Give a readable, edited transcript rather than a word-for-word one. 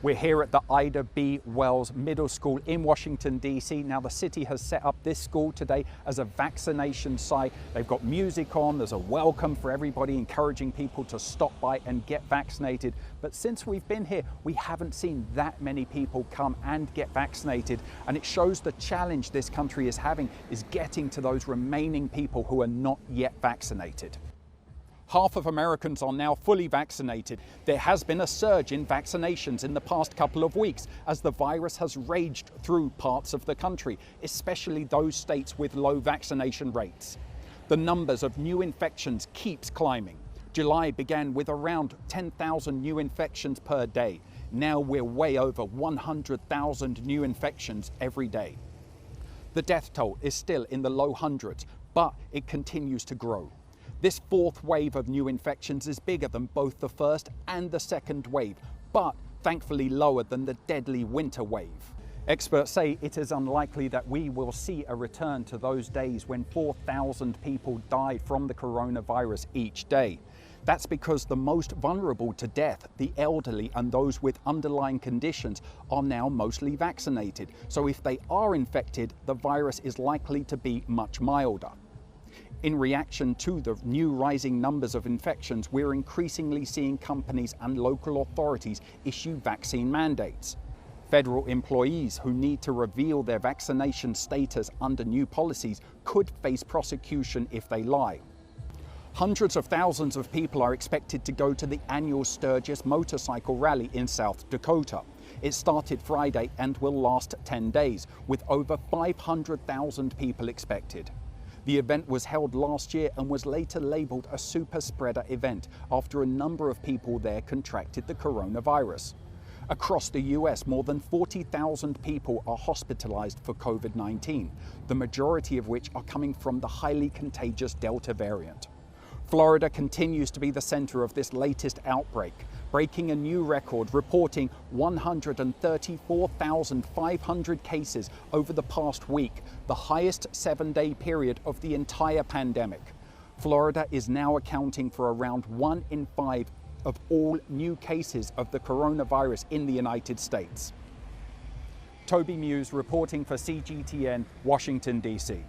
We're here at the Ida B. Wells Middle School in Washington, D.C. Now, the city has set up this school today as a vaccination site. They've got music on, there's a welcome for everybody, encouraging people to stop by and get vaccinated. But since we've been here, we haven't seen that many people come and get vaccinated. And it shows the challenge this country is having is getting to those remaining people who are not yet vaccinated. Half of Americans are now fully vaccinated. There has been a surge in vaccinations in the past couple of weeks as the virus has raged through parts of the country, especially those states with low vaccination rates. The numbers of new infections keeps climbing. July began with around 10,000 new infections per day. Now we're way over 100,000 new infections every day. The death toll is still in the low hundreds, but it continues to grow. This fourth wave of new infections is bigger than both the first and the second wave, but thankfully lower than the deadly winter wave. Experts say it is unlikely that we will see a return to those days when 4,000 people died from the coronavirus each day. That's because the most vulnerable to death, the elderly and those with underlying conditions, are now mostly vaccinated. So if they are infected, the virus is likely to be much milder. In reaction to the new rising numbers of infections, we're increasingly seeing companies and local authorities issue vaccine mandates. Federal employees who need to reveal their vaccination status under new policies could face prosecution if they lie. Hundreds of thousands of people are expected to go to the annual Sturgis motorcycle rally in South Dakota. It started Friday and will last 10 days, with over 500,000 people expected. The event was held last year and was later labeled a super spreader event after a number of people there contracted the coronavirus. Across the US, more than 40,000 people are hospitalized for COVID-19, the majority of which are coming from the highly contagious Delta variant. Florida continues to be the center of this latest outbreak, breaking a new record, reporting 134,500 cases over the past week, the highest 7-day period of the entire pandemic. Florida is now accounting for around 1 in 5 of all new cases of the coronavirus in the United States. Toby Muse reporting for CGTN, Washington, D.C.